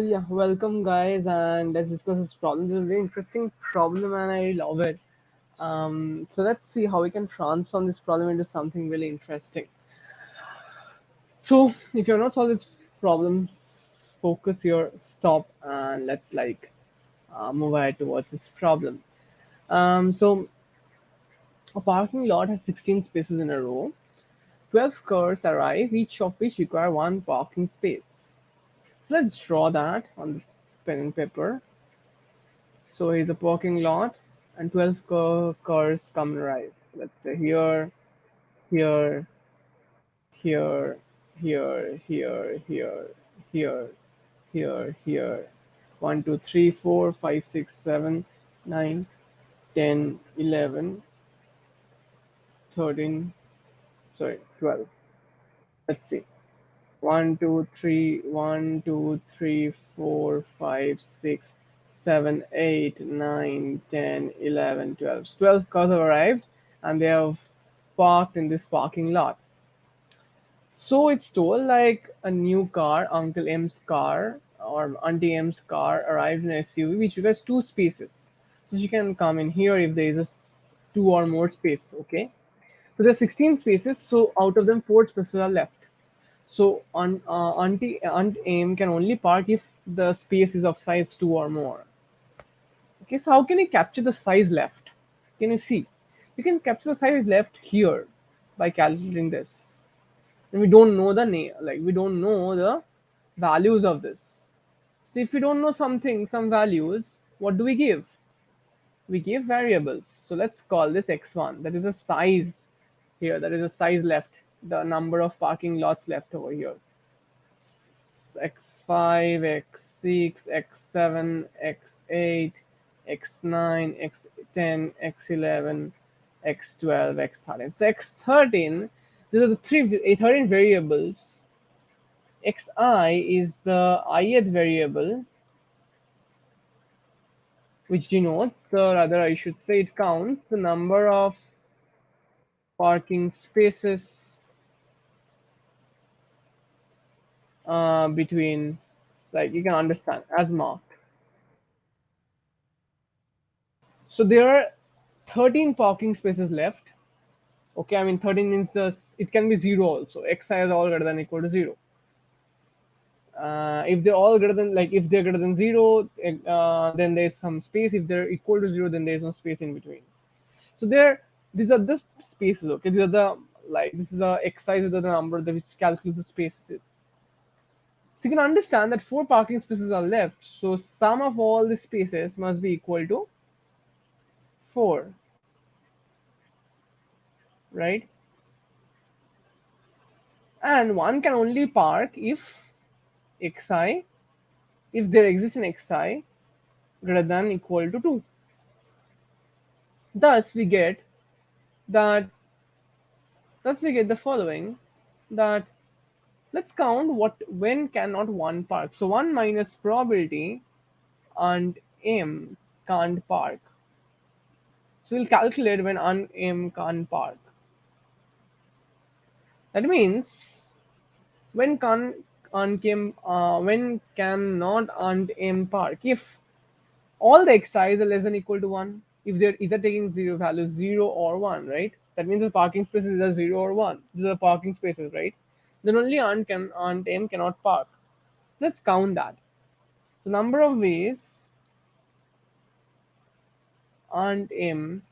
yeah, welcome guys, and let's discuss this problem. This is a very interesting problem, and I love it. So let's see how we can transform this problem into something really interesting. So if you're not solving this problem, focus your stop, and let's move ahead towards this problem. So a parking lot has 16 spaces in a row. 12 cars arrive, each of which require one parking space. So let's draw that on the pen and paper. So here's a parking lot, and 12 cars come and arrive. Let's say here, here, here, here. 1, 2, 3, 4, 5, 6, 7, 9, 10, 11, 13, sorry, 12. Let's see. 1, 2, 3, 1, 2, 3, 4, 5, 6, 7, 8, 9, 10, 11, 12. 12 cars have arrived and they have parked in this parking lot. So it's told like a new car, Uncle M's car or Auntie M's car arrived in an SUV which requires two spaces. So she can come in here if there is a two or more space. Okay. So there's 16 spaces. So out of them, four spaces are left. So Aunt Aim can only park if the space is of size 2 or more. Okay, so how can you capture the size left? Can you see? You can capture the size left here by calculating this. And we don't know the name, like we don't know the values of this. So if we don't know something, some values, what do we give? We give variables. So let's call this x1. That is a size here. That is a size left. The number of parking lots left over here. X5, X6, X7, X8, X9, X10, X11, X12, X13. So X13, these are the 13 variables. Xi is the ith variable, which denotes the, rather I should say it counts the number of parking spaces between, like you can understand, as marked. So there are 13 parking spaces left. Okay, I mean 13 means it can be 0 also. Xi is all greater than equal to 0. If they're all greater than, like if they're greater than 0, then there's some space. If they're equal to 0, then there's no space in between. So these are the spaces. Okay, these are the, like this is a Xi is the number that which calculates the spaces. So you can understand that four parking spaces are left. So sum of all the spaces must be equal to 4, right? And one can only park if xi, if there exists an xi greater than equal to 2. Thus we get that, thus we get the following, that let's count what, when cannot one park. So 1 minus probability and m can't park. So we'll calculate when m can't park. That means when when cannot m park if all the xi's are less than equal to 1, if they're either taking zero values 0 or 1, right? That means the parking spaces is either 0 or 1. These are parking spaces, right? Then only aunt m cannot park. Let's count that. So number of ways aunt m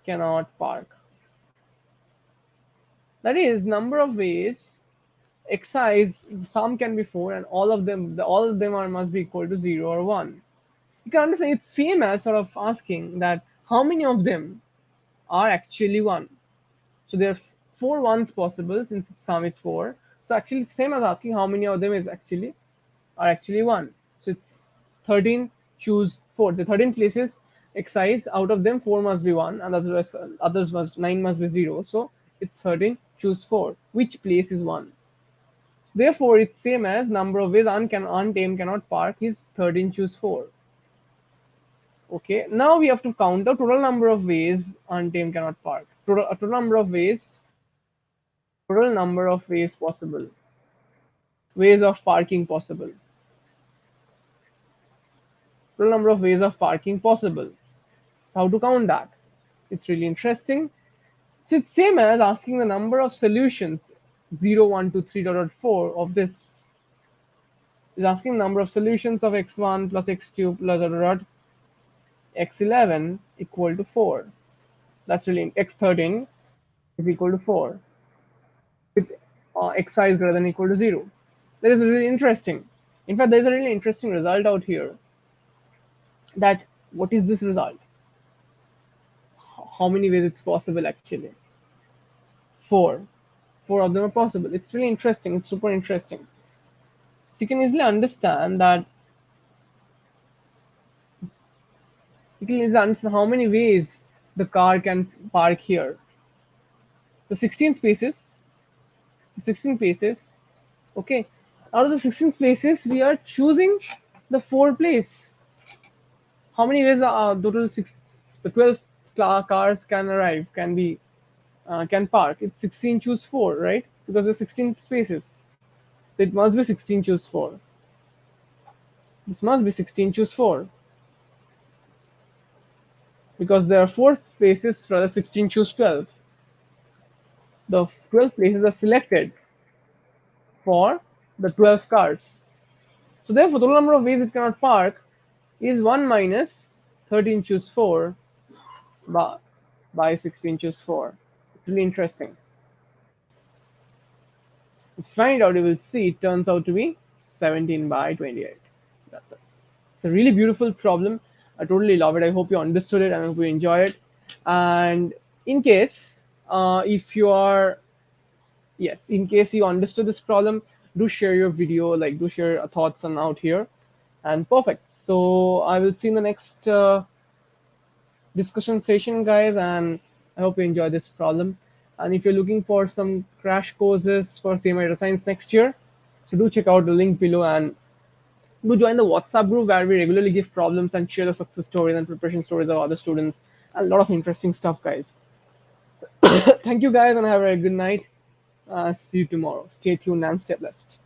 cannot park, that is number of ways xi is, sum can be 4 and all of them are must be equal to 0 or 1. You can understand it's same as sort of asking that how many of them are actually 1. So there are 4 ones possible since its sum is 4. So actually it's same as asking how many of them are actually 1. So it's 13, choose 4. The 13 places x's, out of them 4 must be 1 and others must 9 must be 0. So it's 13, choose 4. Which place is 1? Therefore it's same as number of ways aunt m cannot park is 13, choose 4. Okay, now we have to count the total number of ways aunt m cannot park. Total number of ways possible. ways of parking possible. Total number of ways of parking possible. How to count that? It's really interesting. So it's same as asking the number of solutions 0, 1, 2, 3, dot, 4 of this is asking number of solutions of x1 plus x2 plus dot, dot, x11 equal to 4. That's really x13 is equal to 4 with xi is greater than or equal to 0. That is really interesting. In fact, there is a really interesting result out here. That what is this result? How many ways it's possible actually? Four. Four of them are possible. It's really interesting. It's super interesting. So you can easily understand that you can easily understand how many ways the car can park here. The 16 spaces, 16 places. Okay. Out of the 16 places, we are choosing the four place. How many ways are total six? The 12 cars can arrive, can park. It's 16 choose 4, right? Because there's 16 spaces. So it must be 16 choose 4. This must be 16 choose 4. Because there are 4 places rather 16 choose 12. The 12 places are selected for the 12 cars. So therefore, the total number of ways it cannot park is 1 minus 13 choose 4 by, 16 choose 4. It's really interesting. To find out, you will see it turns out to be 17 by 28. That's it. It's a really beautiful problem. I totally love it. I hope you understood it and I hope you enjoy it. And in case, if you are, yes, in case you understood this problem, do share your video, like do share your thoughts on out here. And perfect. So I will see you in the next discussion session, guys, and I hope you enjoy this problem. And if you're looking for some crash courses for CMI Data Science next year, so do check out the link below and do join the WhatsApp group where we regularly give problems and share the success stories and preparation stories of other students. A lot of interesting stuff, guys. Thank you, guys, and have a good night. See you tomorrow. Stay tuned and stay blessed.